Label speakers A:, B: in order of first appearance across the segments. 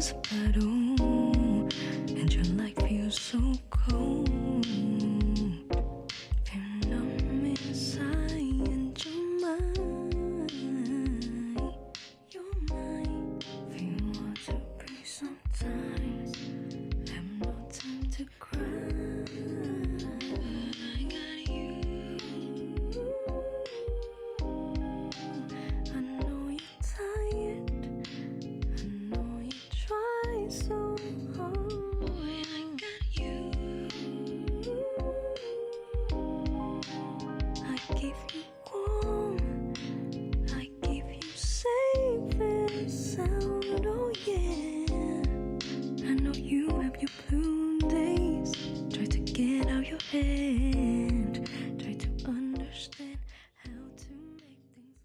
A: is a battle, and your life feels so cold. Feel numb inside, and you're mine. Feel want to breathe sometimes, have no time to cry. I got you. I know you're tired, I know you try so hard. Boy, I got you. I give you warm, I give you safe and sound. Oh yeah, I know you have your blue days. Try to get out your head, try to understand how to make things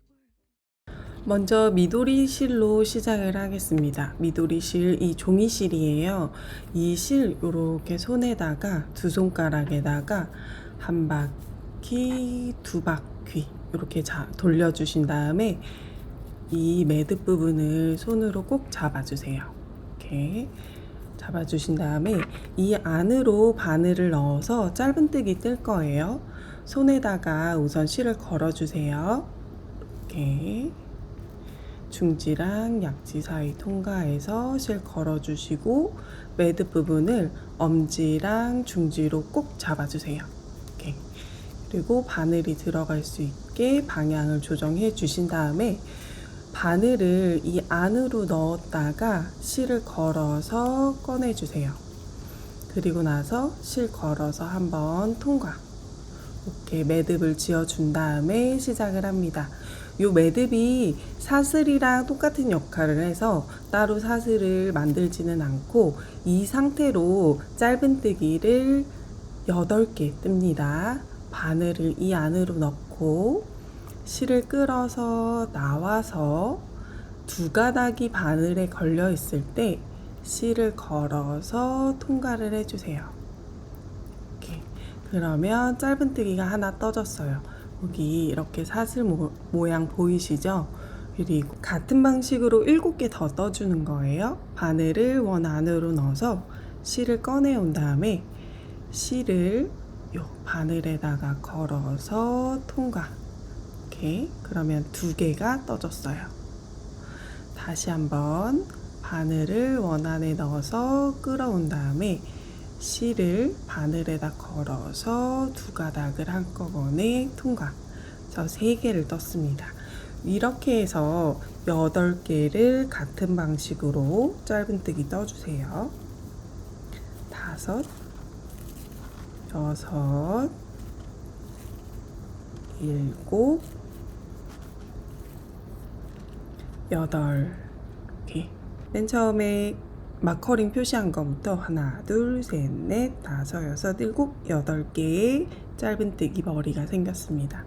A: work.
B: 먼저 미도리 실로 시작을 하겠습니다. 미도리 실, 이 종이 실이에요. 이 실 이렇게 손에다가 두 손가락에다가 한 바퀴, 두 바퀴 이렇게 돌려주신 다음에 이 매듭 부분을 손으로 꼭 잡아주세요. 이렇게 잡아주신 다음에 이 안으로 바늘을 넣어서 짧은뜨기 뜰 거예요. 손에다가 우선 실을 걸어주세요. 이렇게 중지랑 약지 사이 통과해서 실 걸어주시고 매듭 부분을 엄지랑 중지로 꼭 잡아주세요. 이렇게. 그리고 바늘이 들어갈 수 있게 방향을 조정해 주신 다음에 바늘을 이 안으로 넣었다가 실을 걸어서 꺼내주세요. 그리고 나서 실 걸어서 한번 통과. 이렇게 매듭을 지어준 다음에 시작을 합니다. 이 매듭이 사슬이랑 똑같은 역할을 해서 따로 사슬을 만들지는 않고 이 상태로 짧은뜨기를 8개 뜹니다. 바늘을 이 안으로 넣고 실을 끌어서 나와서 두 가닥이 바늘에 걸려 있을 때 실을 걸어서 통과를 해주세요. 이렇게. 그러면 짧은뜨기가 하나 떠졌어요. 여기 이렇게 사슬 모양 보이시죠? 그리고 같은 방식으로 7개 더 떠주는 거예요. 바늘을 원 안으로 넣어서 실을 꺼내온 다음에 실을 요 바늘에다가 걸어서 통과. 이렇게. 그러면 2개가 떠졌어요. 다시 한번 바늘을 원 안에 넣어서 끌어온 다음에 실을 바늘에다 걸어서 두 가닥을 한꺼번에 통과. 그래서 3개를 떴습니다. 이렇게 해서 8개를 같은 방식으로 짧은뜨기 떠주세요. 5, 6, 7, 8. 이렇게. 맨 처음에 마커링 표시한 것부터 하나, 둘, 셋, 넷, 다섯, 여섯, 일곱, 8개의 짧은뜨기 머리가 생겼습니다.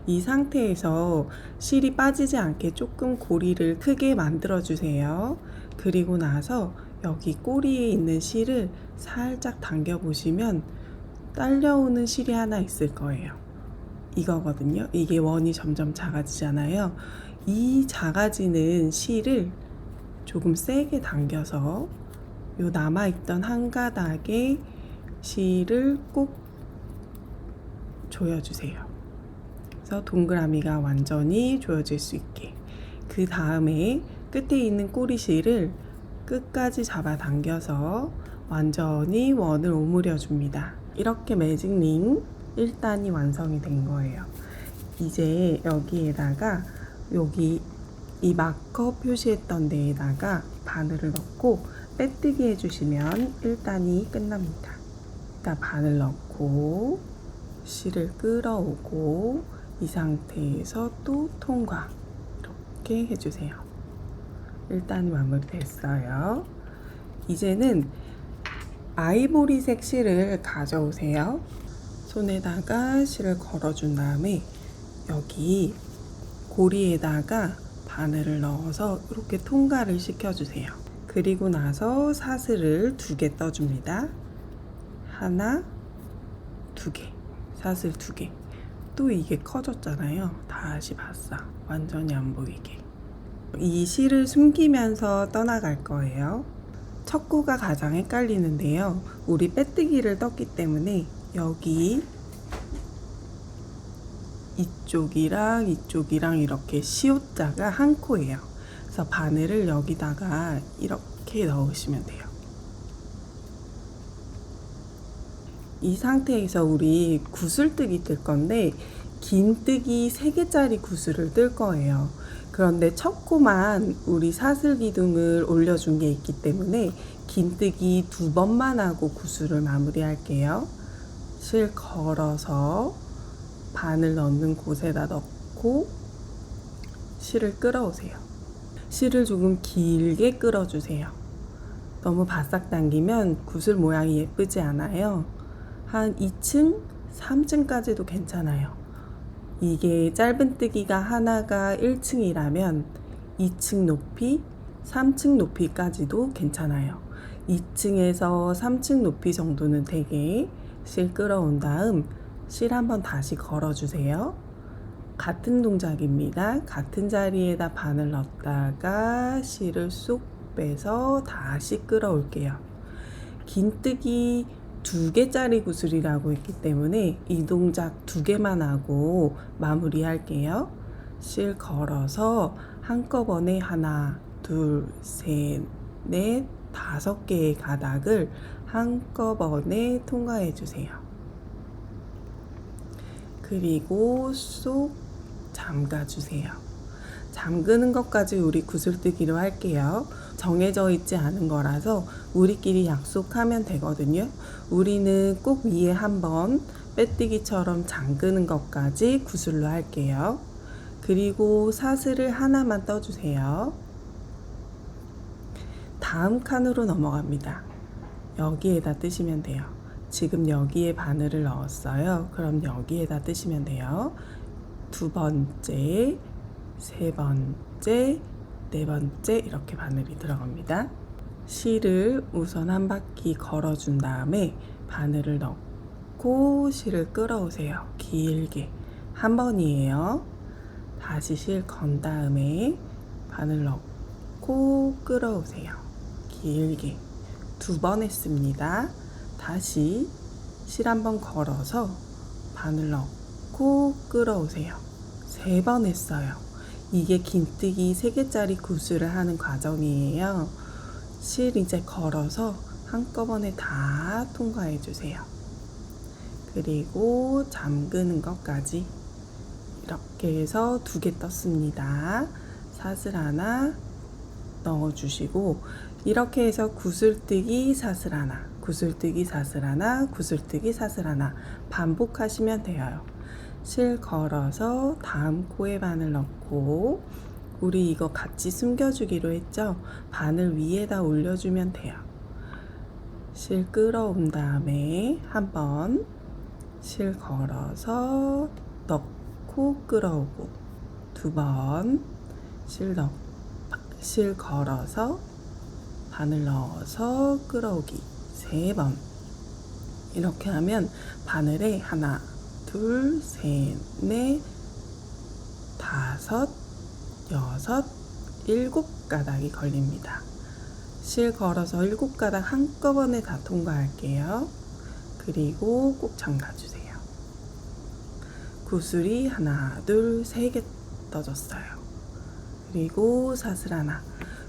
B: 이 상태에서 실이 빠지지 않게 조금 고리를 크게 만들어 주세요. 그리고 나서 여기 꼬리에 있는 실을 살짝 당겨 보시면 딸려오는 실이 하나 있을 거예요. 이거거든요. 이게 원이 점점 작아지잖아요. 이 작아지는 실을 조금 세게 당겨서 요 남아있던 한 가닥의 실을 꼭 조여주세요. 그래서 동그라미가 완전히 조여질 수 있게. 그 다음에 끝에 있는 꼬리실을 끝까지 잡아당겨서 완전히 원을 오므려 줍니다. 이렇게 매직링 1단이 완성이 된 거예요. 이제 여기에다가 여기 이 마커 표시했던 데에다가 바늘을 넣고 빼뜨기 해주시면 1단이 끝납니다. 일단 바늘 넣고 실을 끌어오고 이 상태에서 또 통과. 이렇게 해주세요. 1단이 마무리됐어요. 이제는 아이보리색 실을 가져오세요. 손에다가 실을 걸어준 다음에 여기 고리에다가 바늘을 넣어서 이렇게 통과를 시켜주세요. 그리고 나서 사슬을 2개 떠줍니다. 하나, 2개, 사슬 2개. 또 이게 커졌잖아요. 다시 봤어. 완전히 안 보이게. 이 실을 숨기면서 떠나갈 거예요. 척구가 가장 헷갈리는데요. 우리 빼뜨기를 떴기 때문에 여기 이쪽이랑 이쪽이랑 이렇게 시옷자가 한 코예요. 그래서 바늘을 여기다가 이렇게 넣으시면 돼요. 이 상태에서 우리 구슬뜨기 뜰 건데 긴뜨기 3개짜리 구슬을 뜰 거예요. 그런데 첫 코만 우리 사슬 기둥을 올려준 게 있기 때문에 긴뜨기 2번만 하고 구슬을 마무리할게요. 실 걸어서 바늘 넣는 곳에다 넣고 실을 끌어오세요. 실을 조금 길게 끌어주세요. 너무 바싹 당기면 구슬 모양이 예쁘지 않아요. 한 2층, 3층까지도 괜찮아요. 이게 짧은뜨기가 하나가 1층이라면 2층 높이, 3층 높이까지도 괜찮아요. 2층에서 3층 높이 정도는 되게 실 끌어온 다음 실 한번 다시 걸어주세요. 같은 동작입니다. 같은 자리에다 바늘 넣었다가 실을 쏙 빼서 다시 끌어올게요. 긴뜨기 2개짜리 구슬이라고 했기 때문에 이 동작 2개만 하고 마무리할게요. 실 걸어서 한꺼번에 하나, 둘, 셋, 넷, 5개의 가닥을 한꺼번에 통과해 주세요. 그리고 쏙 잠가 주세요. 잠그는 것까지 우리 구슬뜨기로 할게요. 정해져 있지 않은 거라서 우리끼리 약속하면 되거든요. 우리는 꼭 위에 한번 빼뜨기처럼 잠그는 것까지 구슬로 할게요. 그리고 사슬을 하나만 떠주세요. 다음 칸으로 넘어갑니다. 여기에다 뜨시면 돼요. 지금 여기에 바늘을 넣었어요. 그럼 여기에다 뜨시면 돼요. 2번째, 3번째, 4번째 이렇게 바늘이 들어갑니다. 실을 우선 한 바퀴 걸어준 다음에 바늘을 넣고 실을 끌어오세요. 길게 한 번이에요. 다시 실 건 다음에 바늘 넣고 끌어오세요. 길게 2번 했습니다. 다시 실 한번 걸어서 바늘 넣고 끌어오세요. 3번 했어요. 이게 긴뜨기 3개짜리 구슬을 하는 과정이에요. 실 이제 걸어서 한꺼번에 다 통과해 주세요. 그리고 잠그는 것까지 이렇게 해서 2개 떴습니다. 사슬 하나 넣어주시고 이렇게 해서 구슬뜨기 사슬 하나, 구슬뜨기 사슬 하나, 구슬뜨기 사슬 하나 반복하시면 돼요. 실 걸어서 다음 코에 바늘 넣고 우리 이거 같이 숨겨주기로 했죠? 바늘 위에다 올려주면 돼요. 실 끌어온 다음에 한번 실 걸어서 넣고 끌어오고 2번 실 걸어서 바늘 넣어서 끌어오기 3번 이렇게 하면 바늘에 하나 둘, 셋, 넷, 5, 6, 7가닥이 걸립니다. 실 걸어서 7가닥 한꺼번에 다 통과할게요. 그리고 꼭 잠가주세요. 구슬이 하나, 둘, 3개 떠졌어요. 그리고 사슬 하나.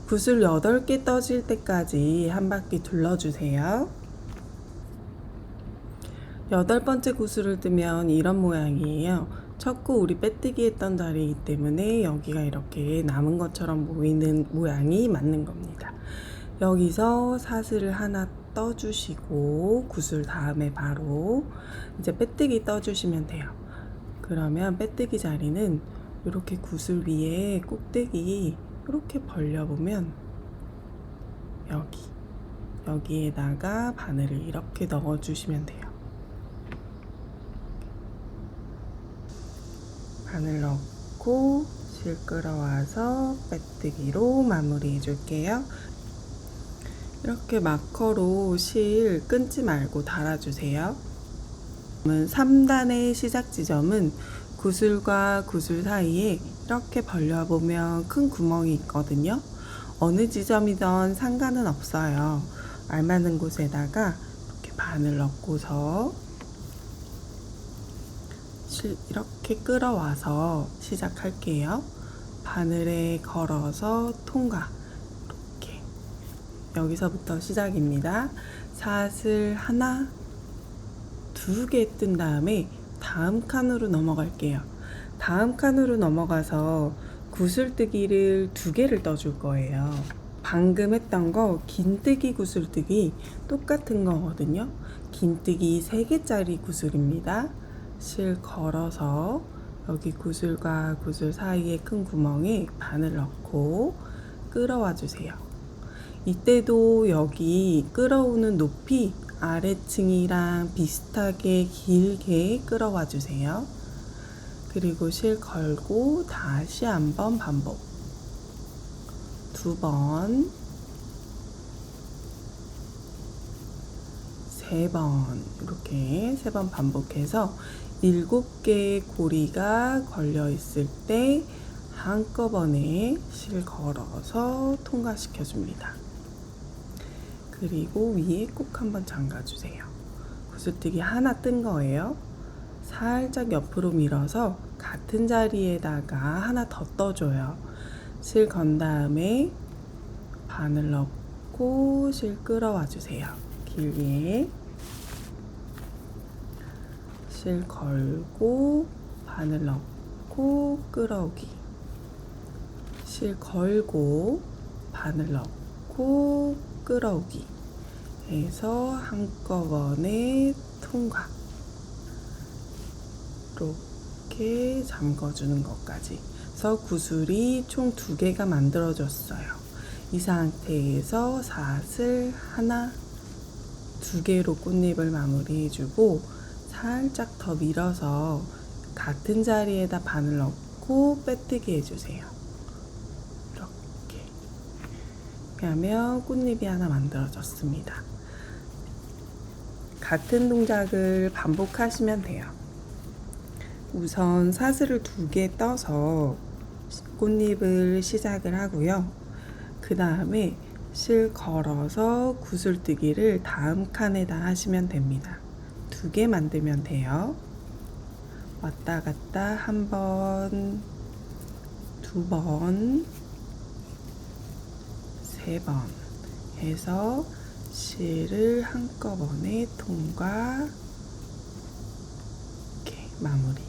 B: 구슬 8개 떠질 때까지 한 바퀴 둘러주세요. 8번째 구슬을 뜨면 이런 모양이에요. 첫 코 우리 빼뜨기 했던 자리이기 때문에 여기가 이렇게 남은 것처럼 보이는 모양이 맞는 겁니다. 여기서 사슬을 하나 떠주시고 구슬 다음에 바로 이제 빼뜨기 떠주시면 돼요. 그러면 빼뜨기 자리는 이렇게 구슬 위에 꼭대기 이렇게 벌려보면 여기에다가 바늘을 이렇게 넣어주시면 돼요. 바늘 넣고 실 끌어와서 빼뜨기로 마무리해 줄게요. 이렇게 마커로 실 끊지 말고 달아주세요. 3단의 시작 지점은 구슬과 구슬 사이에 이렇게 벌려보면 큰 구멍이 있거든요. 어느 지점이든 상관은 없어요. 알맞은 곳에다가 이렇게 바늘 넣고서 이렇게 끌어와서 시작할게요. 바늘에 걸어서 통과. 이렇게 여기서부터 시작입니다. 사슬 하나, 두 개 뜬 다음에 다음 칸으로 넘어갈게요. 다음 칸으로 넘어가서 구슬뜨기를 두 개를 떠줄 거예요. 방금 했던 거 긴뜨기 구슬뜨기 똑같은 거거든요. 긴뜨기 3개짜리 구슬입니다. 실 걸어서 여기 구슬과 구슬 사이에 큰 구멍에 바늘 넣고 끌어와 주세요. 이때도 여기 끌어오는 높이 아래층이랑 비슷하게 길게 끌어와 주세요. 그리고 실 걸고 다시 한번 반복. 2번, 3번 이렇게 3번 반복해서 7개의 고리가 걸려 있을 때 한꺼번에 실 걸어서 통과시켜 줍니다. 그리고 위에 꼭 한번 잠가 주세요. 구슬뜨기 하나 뜬 거예요. 살짝 옆으로 밀어서 같은 자리에다가 하나 더 떠줘요. 실 건 다음에 바늘 넣고 실 끌어와 주세요. 길게 실 걸고 바늘 넣고 끌어오기, 실 걸고 바늘 넣고 끌어오기 해서 한꺼번에 통과. 이렇게 잠궈주는 것까지 해서 구슬이 총 2개가 만들어졌어요. 이 상태에서 사슬 하나, 2개로 꽃잎을 마무리해주고 살짝 더 밀어서 같은 자리에다 바늘 넣고 빼뜨기 해주세요. 이렇게 하면 꽃잎이 하나 만들어졌습니다. 같은 동작을 반복하시면 돼요. 우선 사슬을 2개 떠서 꽃잎을 시작을 하고요. 그 다음에 실 걸어서 구슬뜨기를 다음 칸에다 하시면 됩니다. 2개 만들면 돼요. 왔다 갔다 1번, 2번, 3번 해서 실을 한꺼번에 통과. 이렇게 마무리.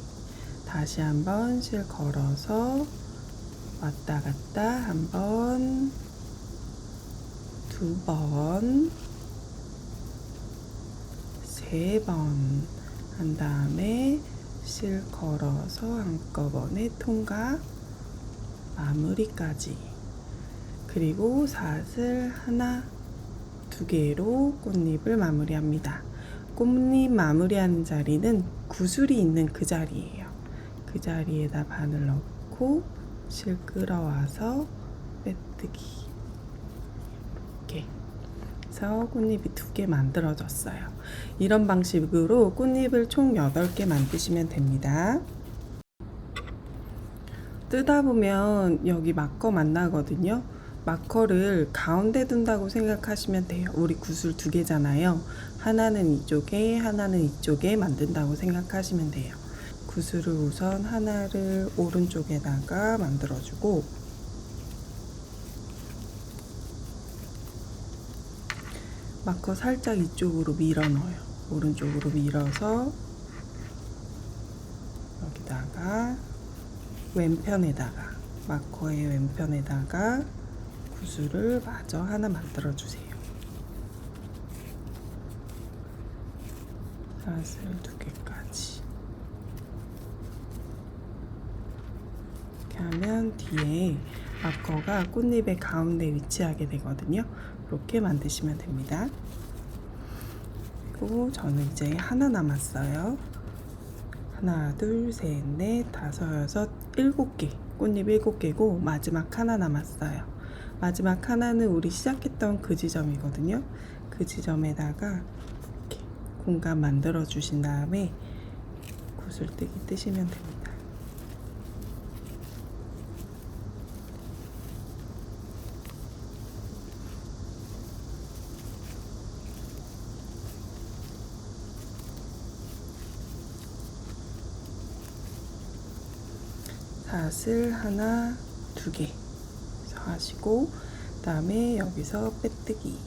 B: 다시 한번 실 걸어서 왔다 갔다 1번, 2번, 3번 한 다음에 실 걸어서 한꺼번에 통과 마무리까지. 그리고 사슬 하나, 2개로 꽃잎을 마무리합니다. 꽃잎 마무리하는 자리는 구슬이 있는 그 자리예요. 그 자리에다 바늘 넣고 실 끌어와서 빼뜨기. 이렇게 해서 꽃잎이 2개 만들어졌어요. 이런 방식으로 꽃잎을 총 8개 만드시면 됩니다. 뜨다 보면 여기 마커 만나거든요. 마커를 가운데 둔다고 생각하시면 돼요. 우리 구슬 2개잖아요. 하나는 이쪽에, 하나는 이쪽에 만든다고 생각하시면 돼요. 구슬을 우선 하나를 오른쪽에다가 만들어주고, 마커 살짝 이쪽으로 밀어 넣어요. 오른쪽으로 밀어서 여기다가 왼편에다가, 마커의 왼편에다가 구슬을 마저 하나 만들어 주세요. 사슬 2개까지. 이렇게 하면 뒤에 마커가 꽃잎의 가운데 위치하게 되거든요. 이렇게 만드시면 됩니다. 그리고 저는 이제 하나 남았어요. 하나, 둘, 셋, 넷, 다섯, 여섯, 7개. 꽃잎 7개고 마지막 하나 남았어요. 마지막 하나는 우리 시작했던 그 지점이거든요. 그 지점에다가 이렇게 공간 만들어 주신 다음에 구슬뜨기 뜨시면 됩니다. 사슬 하나, 두 개 하시고, 그 다음에 여기서 빼뜨기.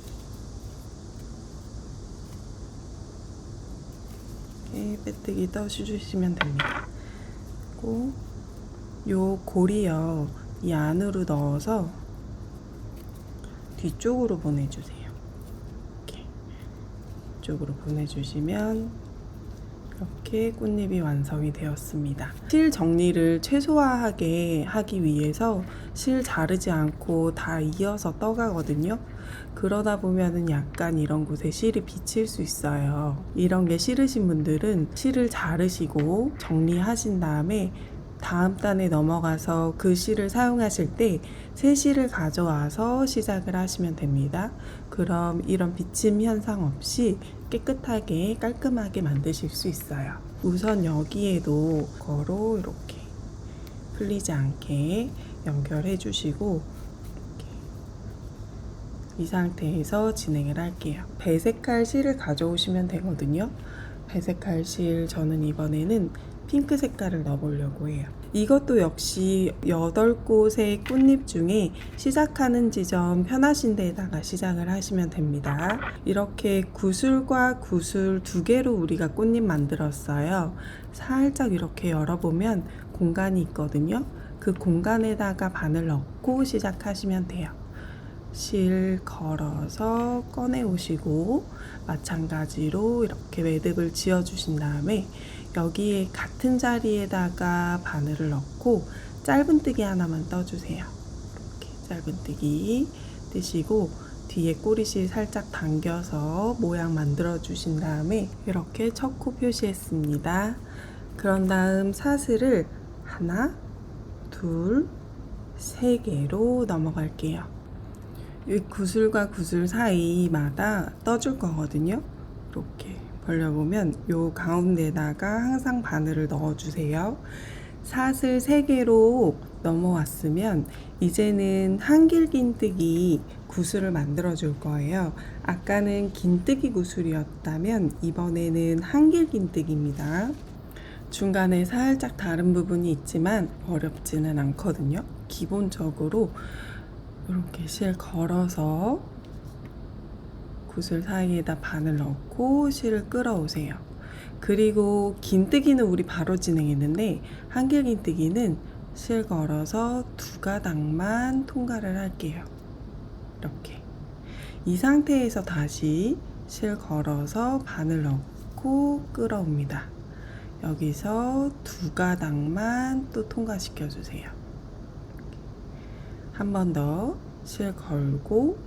B: 이렇게 빼뜨기 떠주시면 됩니다. 그리고 요 고리요, 이 안으로 넣어서 뒤쪽으로 보내주세요. 이렇게 뒤쪽으로 보내주시면 이렇게 꽃잎이 완성이 되었습니다. 실 정리를 최소화하게 하기 위해서 실 자르지 않고 다 이어서 떠가거든요. 그러다 보면은 약간 이런 곳에 실이 비칠 수 있어요. 이런 게 싫으신 분들은 실을 자르시고 정리하신 다음에 다음 단에 넘어가서 그 실을 사용하실 때 새 실을 가져와서 시작을 하시면 됩니다. 그럼 이런 비침 현상 없이 깨끗하게 깔끔하게 만드실 수 있어요. 우선 여기에도 거로 이렇게 풀리지 않게 연결해 주시고, 이 상태에서 진행을 할게요. 배색할 실을 가져오시면 되거든요. 배색할 실 저는 이번에는 핑크 색깔을 넣어보려고 해요. 이것도 역시 8곳의 꽃잎 중에 시작하는 지점 편하신 데에다가 시작을 하시면 됩니다. 이렇게 구슬과 구슬 두 개로 우리가 꽃잎 만들었어요. 살짝 이렇게 열어보면 공간이 있거든요. 그 공간에다가 바늘 넣고 시작하시면 돼요. 실 걸어서 꺼내 오시고, 마찬가지로 이렇게 매듭을 지어 주신 다음에 여기에 같은 자리에다가 바늘을 넣고 짧은뜨기 하나만 떠주세요. 이렇게 짧은뜨기 뜨시고 뒤에 꼬리실 살짝 당겨서 모양 만들어 주신 다음에 이렇게 첫 코 표시했습니다. 그런 다음 사슬을 하나, 둘, 세 개로 넘어갈게요. 이 구슬과 구슬 사이마다 떠줄 거거든요. 이렇게 벌려보면 요 가운데다가 항상 바늘을 넣어주세요. 사슬 3개로 넘어왔으면 이제는 한길긴뜨기 구슬을 만들어 줄 거예요. 아까는 긴뜨기 구슬이었다면 이번에는 한길긴뜨기입니다. 중간에 살짝 다른 부분이 있지만 어렵지는 않거든요. 기본적으로 이렇게 실 걸어서 구슬 사이에다 바늘 넣고 실을 끌어오세요. 그리고 긴뜨기는 우리 바로 진행했는데 한길긴뜨기는 실 걸어서 2가닥만 통과를 할게요. 이렇게 이 상태에서 다시 실 걸어서 바늘 넣고 끌어옵니다. 여기서 2가닥만 또 통과시켜 주세요. 한 번 더 실 걸고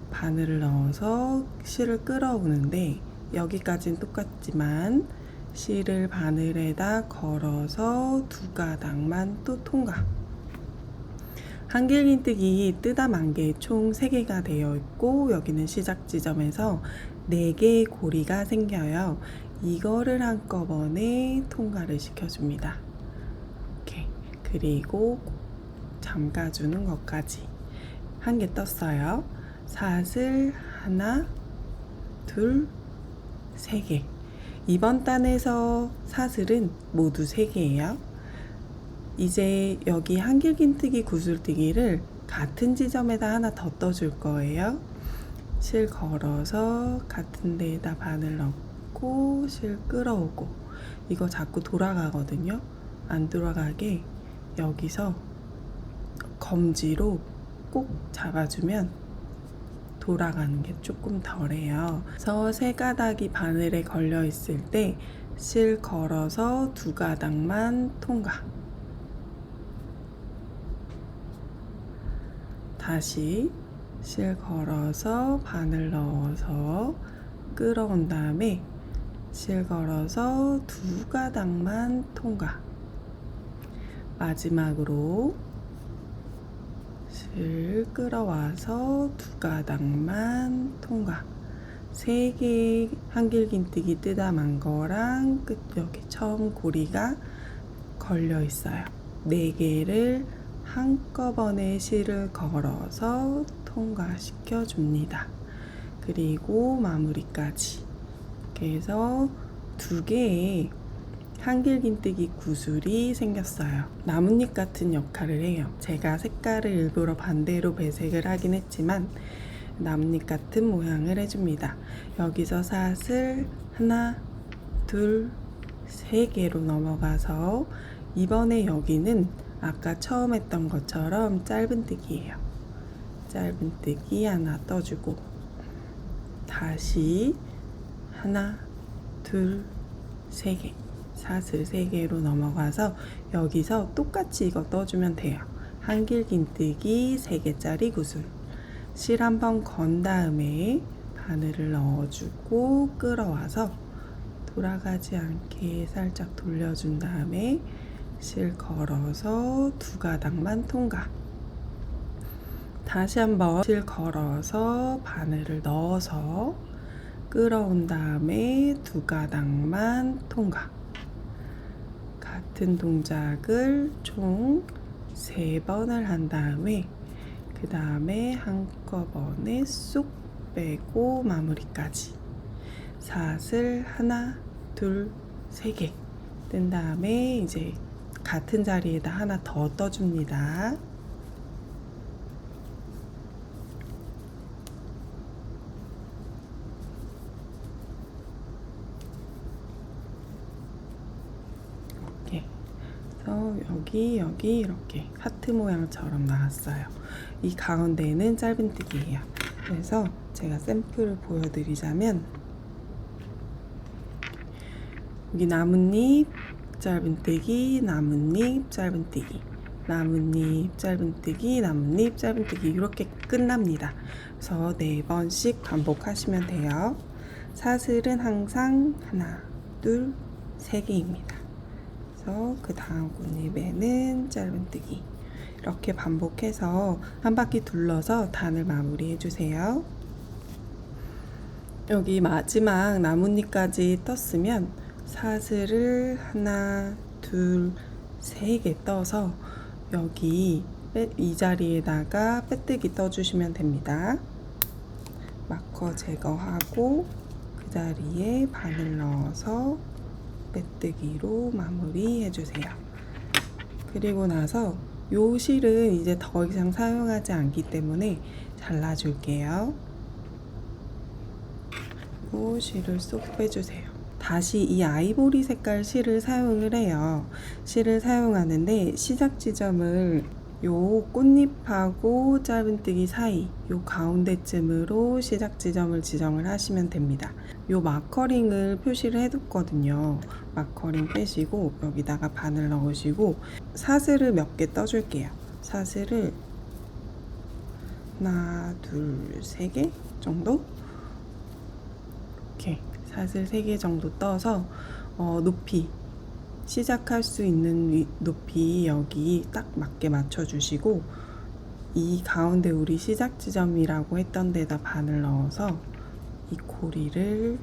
B: 바늘을 넣어서 실을 끌어오는데, 여기까지는 똑같지만 실을 바늘에다 걸어서 2가닥만 또 통과. 한길긴뜨기 뜨다 만개 총 3개가 되어 있고, 여기는 시작 지점에서 4개의 고리가 생겨요. 이거를 한꺼번에 통과를 시켜줍니다. 이렇게. 그리고 잠가주는 것까지. 1개 떴어요. 사슬 하나, 둘, 3개. 이번 단에서 사슬은 모두 3개예요. 이제 여기 한길긴뜨기 구슬뜨기를 같은 지점에다 하나 더 떠줄 거예요. 실 걸어서 같은 데에다 바늘 넣고 실 끌어오고, 이거 자꾸 돌아가거든요. 안 돌아가게 여기서 검지로 꼭 잡아주면 돌아가는 게 조금 덜해요. 그래서 3가닥이 바늘에 걸려 있을 때 실 걸어서 2가닥만 통과. 다시 실 걸어서 바늘 넣어서 끌어온 다음에 실 걸어서 2가닥만 통과. 마지막으로 실 끌어와서 2가닥만 통과. 3개의 한길긴뜨기 뜨다만 거랑 끝 여기 처음 고리가 걸려 있어요. 4개를 한꺼번에 실을 걸어서 통과시켜 줍니다. 그리고 마무리까지. 이렇게 해서 2개의 한길긴뜨기 구슬이 생겼어요. 나뭇잎 같은 역할을 해요. 제가 색깔을 일부러 반대로 배색을 하긴 했지만 나뭇잎 같은 모양을 해줍니다. 여기서 사슬 하나, 둘, 세 개로 넘어가서 이번에 여기는 아까 처음 했던 것처럼 짧은뜨기예요. 짧은뜨기 하나 떠주고 다시 하나, 둘, 세 개 사슬 3개로 넘어가서 여기서 똑같이 이거 떠주면 돼요. 한길긴뜨기 3개짜리 구슬 실 한번 건 다음에 바늘을 넣어주고 끌어와서 돌아가지 않게 살짝 돌려준 다음에 실 걸어서 2가닥만 통과. 다시 한번 실 걸어서 바늘을 넣어서 끌어온 다음에 2가닥만 통과. 같은 동작을 총 3번을 한 다음에 그 다음에 한꺼번에 쏙 빼고 마무리까지. 사슬 하나, 둘, 3개 뜬 다음에 이제 같은 자리에다 하나 더 떠줍니다. 여기 이렇게 하트 모양처럼 나왔어요. 이 가운데는 짧은뜨기예요. 그래서 제가 샘플을 보여드리자면 여기 나뭇잎 짧은뜨기, 나뭇잎 짧은뜨기, 나뭇잎 짧은뜨기, 나뭇잎 짧은뜨기 이렇게 끝납니다. 그래서 4번씩 반복하시면 돼요. 사슬은 항상 하나, 둘, 3개입니다. 그 다음 꽃잎에는 짧은뜨기 이렇게 반복해서 한 바퀴 둘러서 단을 마무리 해주세요. 여기 마지막 나뭇잎까지 떴으면 사슬을 하나, 둘, 3개 떠서 여기 이 자리에다가 빼뜨기 떠주시면 됩니다. 마커 제거하고 그 자리에 바늘 넣어서 빼뜨기로 마무리 해주세요. 그리고 나서 요 실은 이제 더 이상 사용하지 않기 때문에 잘라줄게요. 그리고 실을 쏙 빼주세요. 다시 이 아이보리 색깔 실을 사용을 해요. 실을 사용하는데 시작 지점을 요 꽃잎하고 짧은뜨기 사이 요 가운데쯤으로 시작 지점을 지정을 하시면 됩니다. 요 마커링을 표시를 해뒀거든요. 마커링 빼시고 여기다가 바늘 넣으시고 사슬을 몇 개 떠줄게요. 사슬을 하나, 둘, 3개 정도? 이렇게 사슬 3개 정도 떠서 높이 시작할 수 있는 높이 여기 딱 맞게 맞춰주시고 이 가운데 우리 시작 지점이라고 했던 데다 바늘 넣어서 이 고리를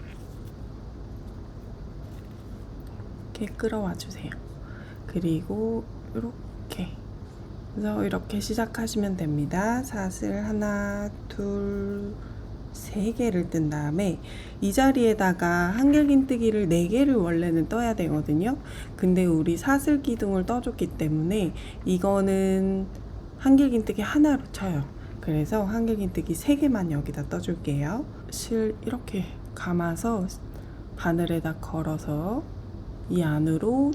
B: 이렇게 끌어와 주세요. 그리고 이렇게 그래서 이렇게 시작하시면 됩니다. 사슬 하나, 둘, 3개를 뜬 다음에 이 자리에다가 한길긴뜨기를 4개를 원래는 떠야 되거든요. 근데 우리 사슬 기둥을 떠줬기 때문에 이거는 한길긴뜨기 하나로 쳐요. 그래서 한길긴뜨기 3개만 여기다 떠줄게요. 실 이렇게 감아서 바늘에다 걸어서 이 안으로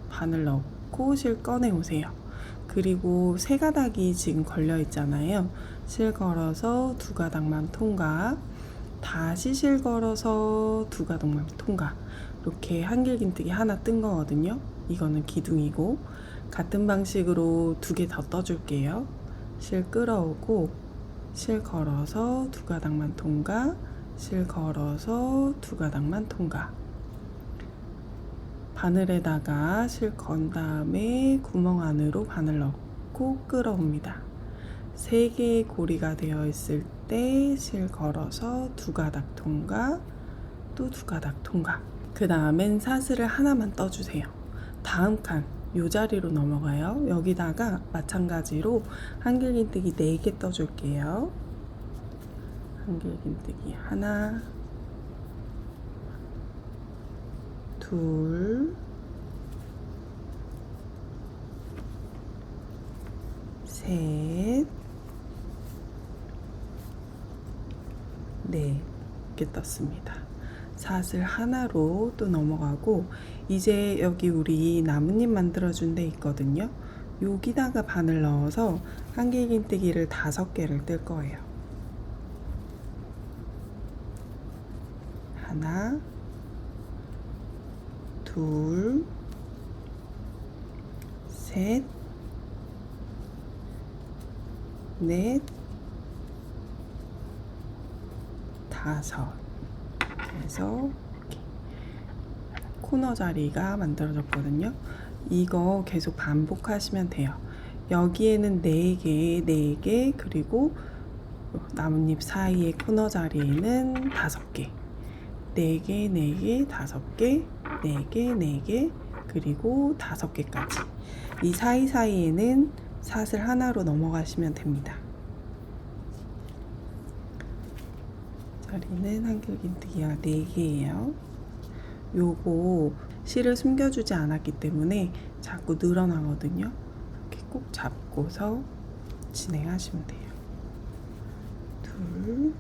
B: 바늘 넣고 실 꺼내 오세요. 그리고 3가닥이 지금 걸려 있잖아요. 실 걸어서 2가닥만 통과, 다시 실 걸어서 2가닥만 통과. 이렇게 한길긴뜨기 하나 뜬 거거든요. 이거는 기둥이고 같은 방식으로 2개 더 떠줄게요. 실 끌어오고 실 걸어서 2가닥만 통과, 실 걸어서 2가닥만 통과. 바늘에다가 실 건 다음에 구멍 안으로 바늘 넣고 끌어옵니다. 3개의 고리가 되어 있을 때 실 걸어서 2가닥 통과, 또 2가닥 통과. 그 다음엔 사슬을 하나만 떠주세요. 다음 칸 요 자리로 넘어가요. 여기다가 마찬가지로 한길긴뜨기 4개 떠줄게요. 한길긴뜨기 하나, 둘, 셋, 넷 이렇게 떴습니다. 사슬 하나로 또 넘어가고 이제 여기 우리 나뭇잎 만들어준 데 있거든요. 여기다가 바늘 넣어서 한길긴뜨기를 5개를 뜰 거예요. 하나, 둘, 셋, 넷, 5. 그래서 이렇게 코너 자리가 만들어졌거든요. 이거 계속 반복하시면 돼요. 여기에는 4개, 4개, 그리고 나뭇잎 사이의 코너 자리에는 5개. 4개, 4개, 5개, 4개, 4개, 그리고 5개까지. 이 사이사이에는 사슬 하나로 넘어가시면 됩니다. 자리는 한길긴뜨기가 4개예요. 요거 실을 숨겨주지 않았기 때문에 자꾸 늘어나거든요. 이렇게 꼭 잡고서 진행하시면 돼요. 둘,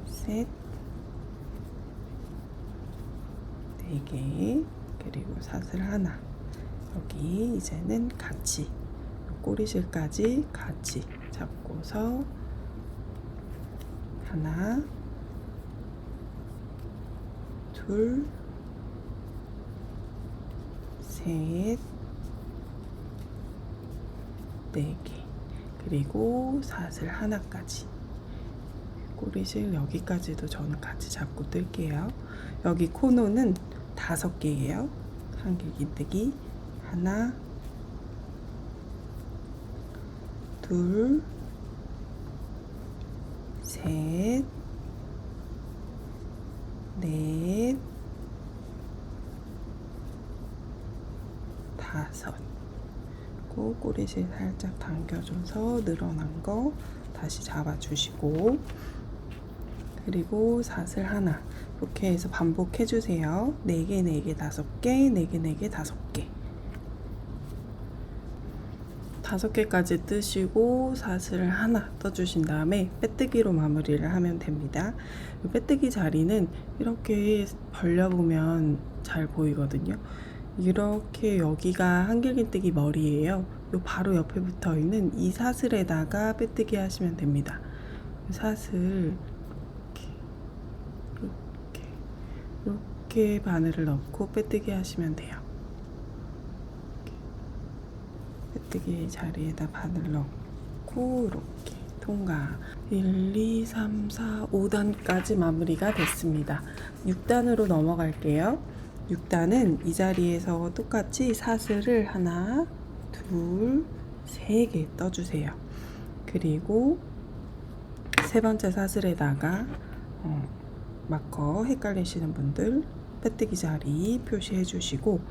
B: 셋, 4개, 그리고 사슬 하나. 여기 이제는 같이 꼬리실까지 같이 잡고서 하나, 둘, 셋, 4개, 그리고 사슬 하나까지. 꼬리실 여기까지도 저는 같이 잡고 뜰게요. 여기 코너는 5개예요. 한길긴뜨기 하나, 둘, 셋, 넷, 5. 그리고 꼬리실 살짝 당겨줘서 늘어난 거 다시 잡아주시고, 그리고 사슬 하나 이렇게 해서 반복해주세요. 4개, 4개, 5개, 4개, 4개, 5개. 5개까지 뜨시고 사슬 하나 떠주신 다음에 빼뜨기로 마무리를 하면 됩니다. 빼뜨기 자리는 이렇게 벌려보면 잘 보이거든요. 이렇게 여기가 한길긴뜨기 머리예요. 요 바로 옆에 붙어 있는 이 사슬에다가 빼뜨기 하시면 됩니다. 사슬 이렇게 바늘을 넣고 빼뜨기 하시면 돼요. 빼뜨기 자리에다 바늘 넣고 이렇게 통과. 1, 2, 3, 4, 5단까지 마무리가 됐습니다. 6단으로 넘어갈게요. 6단은 이 자리에서 똑같이 사슬을 하나, 둘, 3개 떠주세요. 그리고 세 번째 사슬에다가 마커 헷갈리시는 분들 빼뜨기 자리 표시해 주시고,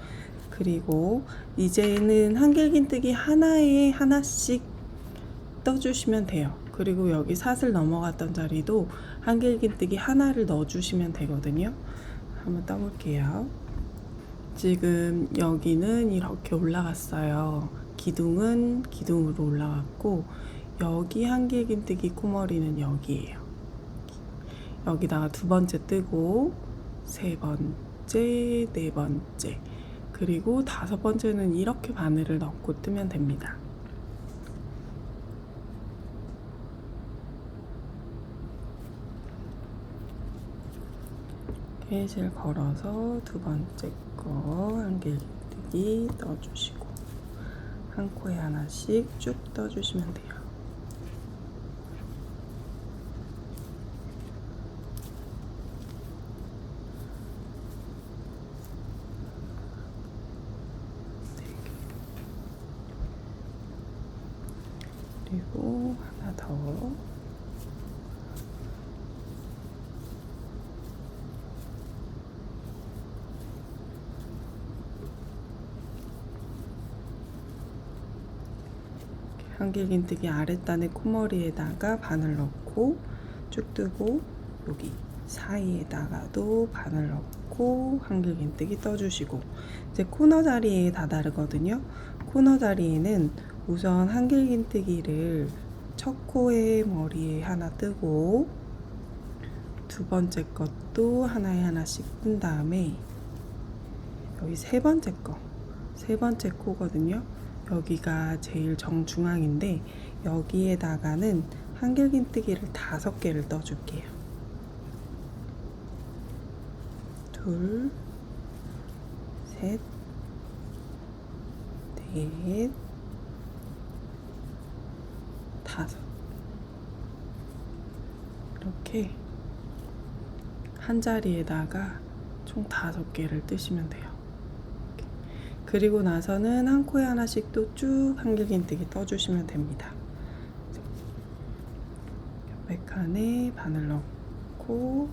B: 그리고 이제는 한길긴뜨기 하나에 하나씩 떠주시면 돼요. 그리고 여기 사슬 넘어갔던 자리도 한길긴뜨기 하나를 넣어주시면 되거든요. 한번 떠볼게요. 지금 여기는 이렇게 올라갔어요. 기둥은 기둥으로 올라갔고, 여기 한길긴뜨기 코머리는 여기에요. 여기다가 2번째 뜨고 3번째, 4번째, 그리고 5번째는 이렇게 바늘을 넣고 뜨면 됩니다. 실 걸어서 2번째 거 한길긴뜨기 떠주시고 한 코에 하나씩 쭉 떠주시면 돼요. 그리고 하나 더. 한길긴뜨기 아랫단의 코머리에다가 바늘 넣고 쭉 뜨고 여기 사이에다가도 바늘 넣고 한길긴뜨기 떠주시고, 이제 코너 자리에 다 다르거든요. 코너 자리에는 우선 한길긴뜨기를 첫 코에 머리에 하나 뜨고, 두 번째 것도 하나에 하나씩 뜬 다음에, 여기 세 번째 코거든요. 여기가 제일 정중앙인데 여기에다가는 한길긴뜨기를 5개를 떠줄게요. 둘, 셋, 넷, 다섯. 이렇게 한 자리에다가 총 5개를 뜨시면 돼요. 그리고 나서는 한 코에 하나씩 또 쭉 한길긴뜨기 떠주시면 됩니다. 옆에 칸에 바늘 넣고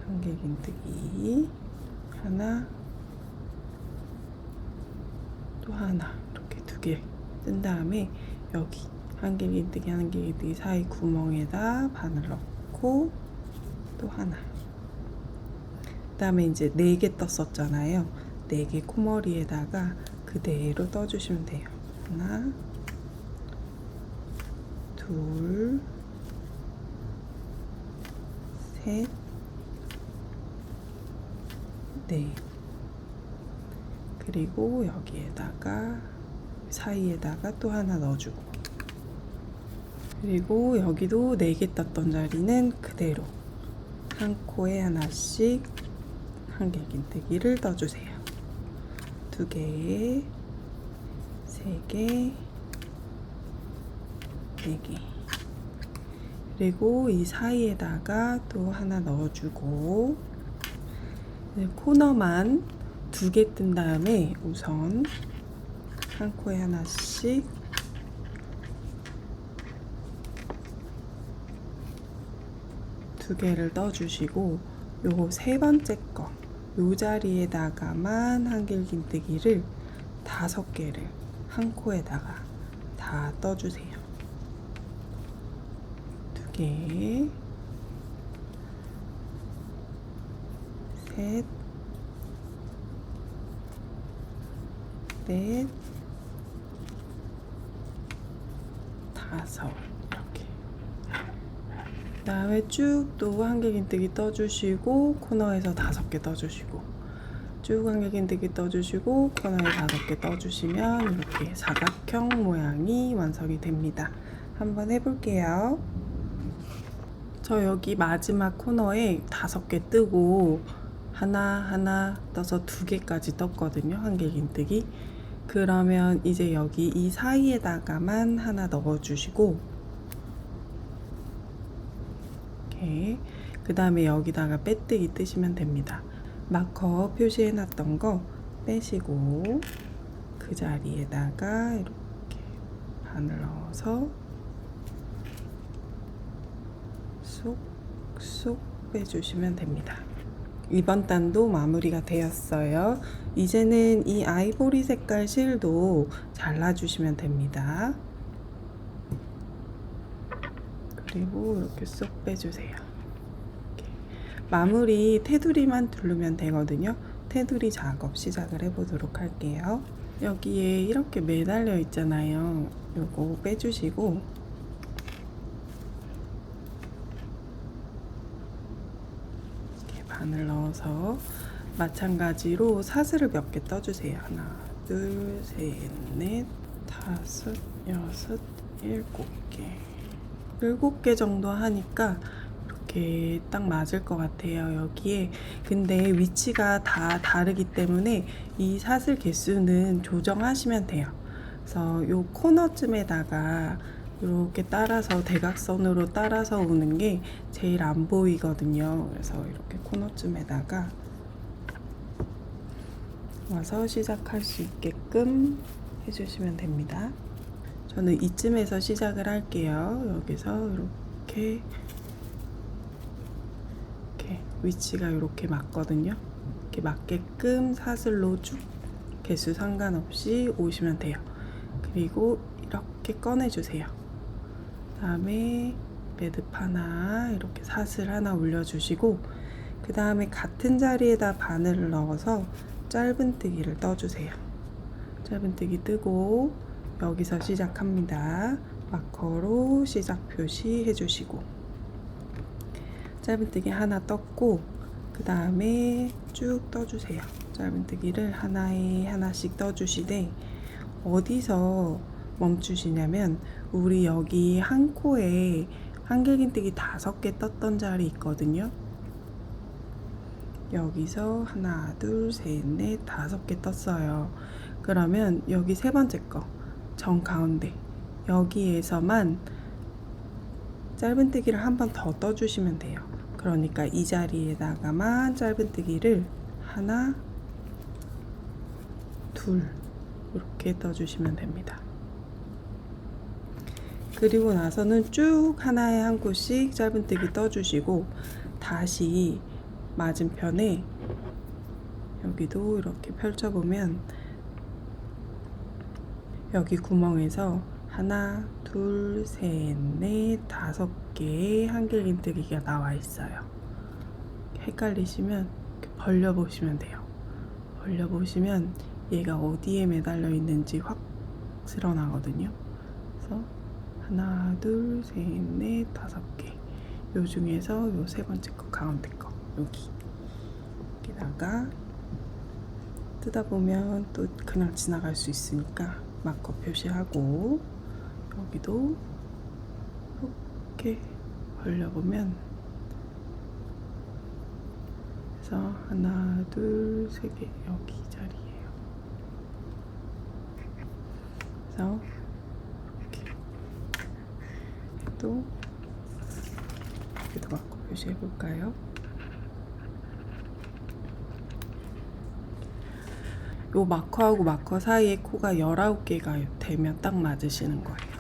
B: 한길긴뜨기 하나, 또 하나, 이렇게 2개 뜬 다음에 여기 한길긴뜨기 사이 구멍에다 바늘 넣고 또 하나. 그 다음에 이제 4개 떴었잖아요. 4개 코머리에다가 그대로 떠주시면 돼요. 하나, 둘, 셋, 넷. 그리고 여기에다가 사이에다가 또 하나 넣어주고, 그리고 여기도 4개 떴던 자리는 그대로 한 코에 하나씩 한길긴뜨기를 떠주세요. 2개, 3개, 4개. 그리고 이 사이에다가 또 하나 넣어주고, 코너만 2개 뜬 다음에 우선 한 코에 하나씩 두 개를 떠주시고, 요 세 번째 거, 요 자리에다가만 한길긴뜨기를 5개를 한 코에다가 다 떠주세요. 2개, 셋, 넷, 5. 이렇게. 그 다음에 쭉 또 한길긴뜨기 떠주시고, 코너에서 5개 떠주시고, 쭉 한길긴뜨기 떠주시고, 코너에 5개 떠주시면 이렇게 사각형 모양이 완성이 됩니다. 한번 해볼게요. 저 여기 마지막 코너에 5개 뜨고 하나 떠서 2개까지 떴거든요. 한길긴뜨기. 그러면 이제 여기 이 사이에다가만 하나 넣어주시고, 이렇게 그 다음에 여기다가 빼뜨기 뜨시면 됩니다. 마커 표시해놨던 거 빼시고 그 자리에다가 이렇게 바늘 넣어서 쏙쏙 빼주시면 됩니다. 이번 단도 마무리가 되었어요. 이제는 이 아이보리 색깔 실도 잘라주시면 됩니다. 그리고 이렇게 쏙 빼주세요. 이렇게. 마무리 테두리만 두르면 되거든요. 테두리 작업 시작을 해보도록 할게요. 여기에 이렇게 매달려 있잖아요. 요거 빼주시고, 바늘 넣어서 마찬가지로 사슬을 몇 개 떠주세요. 하나, 둘, 셋, 넷, 5, 6, 7개. 7개 정도 하니까 이렇게 딱 맞을 것 같아요. 여기에 근데 위치가 다 다르기 때문에 이 사슬 개수는 조정하시면 돼요. 그래서 요 코너쯤에다가 이렇게 따라서 대각선으로 따라서 오는 게 제일 안 보이거든요. 그래서 이렇게 코너쯤에다가 와서 시작할 수 있게끔 해주시면 됩니다. 저는 이쯤에서 시작을 할게요. 여기서 이렇게 위치가 이렇게 맞거든요. 이렇게 맞게끔 사슬로 쭉 개수 상관없이 오시면 돼요. 그리고 이렇게 꺼내주세요. 다음에 매듭 하나 이렇게 사슬 하나 올려주시고 그 다음에 같은 자리에다 바늘을 넣어서 짧은뜨기를 떠주세요. 짧은뜨기 뜨고 여기서 시작합니다. 마커로 시작 표시해 주시고 짧은뜨기 하나 떴고 그 다음에 쭉 떠주세요. 짧은뜨기를 하나에 하나씩 떠주시되 어디서 멈추시냐면 우리 여기 한 코에 한길긴뜨기 5개 떴던 자리 있거든요. 여기서 하나, 둘, 셋, 넷, 5개 떴어요. 그러면 여기 세 번째 거 정 가운데 여기에서만 짧은뜨기를 한 번 더 떠주시면 돼요. 그러니까 이 자리에다가만 짧은뜨기를 하나, 둘 이렇게 떠주시면 됩니다. 그리고 나서는 쭉 하나에 한 곳씩 짧은뜨기 떠주시고 다시 맞은편에 여기도 이렇게 펼쳐보면 여기 구멍에서 하나, 둘, 셋, 넷, 5개의 한길긴뜨기가 나와 있어요. 헷갈리시면 이렇게 벌려보시면 돼요. 벌려보시면 얘가 어디에 매달려 있는지 확 드러나거든요. 그래서 하나, 둘, 셋, 넷, 5개. 요 중에서 요 세 번째 거, 가운데 거 여기다가 뜯어 보면 또 그냥 지나갈 수 있으니까 마커 표시하고 여기도 이렇게 벌려보면 그래서 하나, 둘, 3개 여기 자리예요. 그래서 이렇게 또 여기도 마커 표시해 볼까요? 요 마커하고 마커 사이에 코가 19개가 되면 딱 맞으시는 거예요.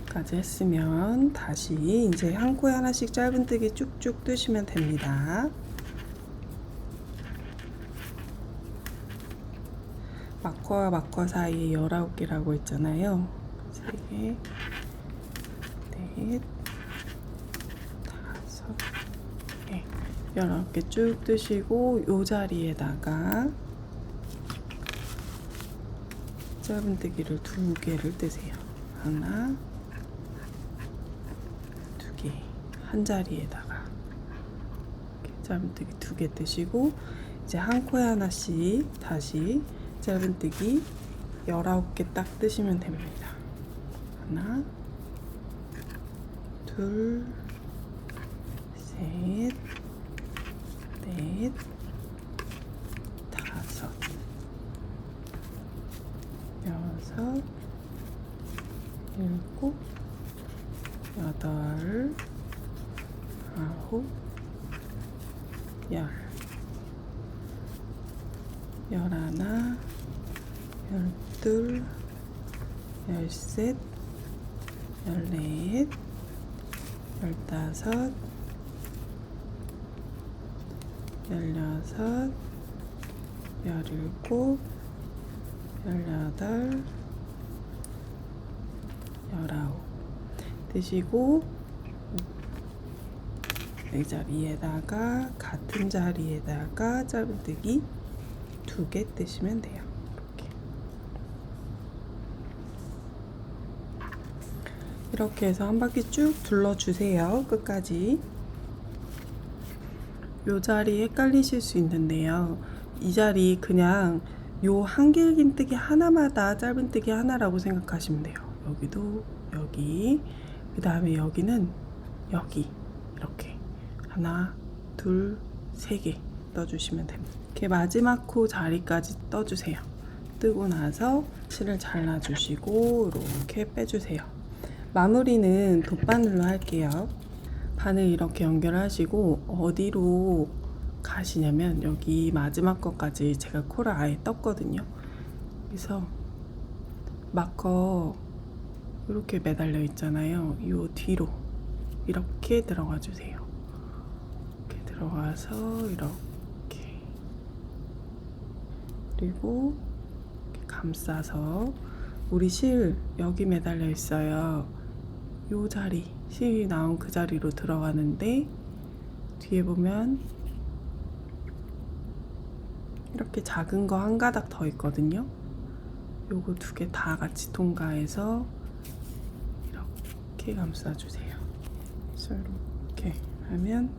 B: 까지 했으면 다시 이제 한 코에 하나씩 짧은뜨기 쭉쭉 뜨시면 됩니다. 마커와 마커 사이에 19개라고 했잖아요. 3개, 넷, 5개, 19개 쭉 뜨시고 요 자리에다가 짧은뜨기를 2개를 뜨세요. 하나, 2개, 한 자리에다가 이렇게 짧은뜨기 2개 뜨시고 이제 한 코에 하나씩 다시 짧은뜨기 19개 딱 뜨시면 됩니다. 하나, 둘, 셋, 넷, 5, 6, 7, 8, 9, 10, 11, 12, 13, 14, 15, 16, 17, 18, 19 뜨시고 이 자리에다가 같은 자리에다가 짧은뜨기 2개 뜨시면 돼요. 이렇게 해서 한 바퀴 쭉 둘러주세요. 끝까지. 요 자리 헷갈리실 수 있는데요. 이 자리 그냥 요 한길긴뜨기 하나마다 짧은뜨기 하나라고 생각하시면 돼요. 여기도 여기, 그 다음에 여기는 여기 이렇게 하나, 둘, 3개 떠주시면 됩니다. 이렇게 마지막 코 자리까지 떠주세요. 뜨고 나서 실을 잘라주시고 이렇게 빼주세요. 마무리는 돗바늘로 할게요. 바늘 이렇게 연결하시고 어디로 가시냐면 여기 마지막 것까지 제가 코를 아예 떴거든요. 그래서 마커 이렇게 매달려 있잖아요. 이 뒤로 이렇게 들어가 주세요. 이렇게 들어가서 이렇게, 그리고 감싸서 우리 실 여기 매달려 있어요. 요 자리, 실이 나온 그 자리로 들어가는데 뒤에 보면 이렇게 작은 거 한 가닥 더 있거든요. 요거 두 개 다 같이 통과해서 이렇게 감싸주세요. 그래서 이렇게 하면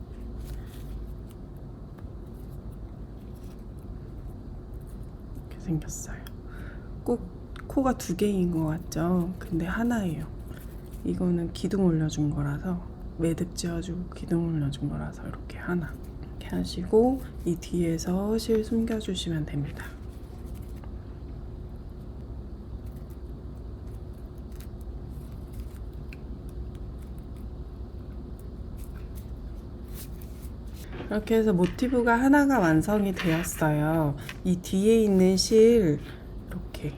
B: 이렇게 생겼어요. 꼭 코가 두 개인 것 같죠? 근데 하나예요. 이거는 기둥 올려준 거라서, 매듭 지어주고 기둥 올려준 거라서 이렇게 하나. 이렇게 하시고 이 뒤에서 실 숨겨주시면 됩니다. 이렇게 해서 모티브가 하나가 완성이 되었어요. 이 뒤에 있는 실 이렇게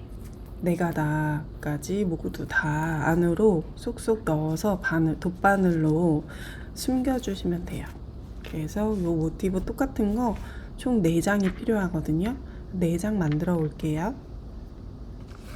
B: 4가닥까지 모두 다 안으로 쏙쏙 넣어서 돗바늘로 숨겨주시면 돼요. 그래서 이 모티브 똑같은 거 총 4장이 필요하거든요. 4장 만들어 올게요.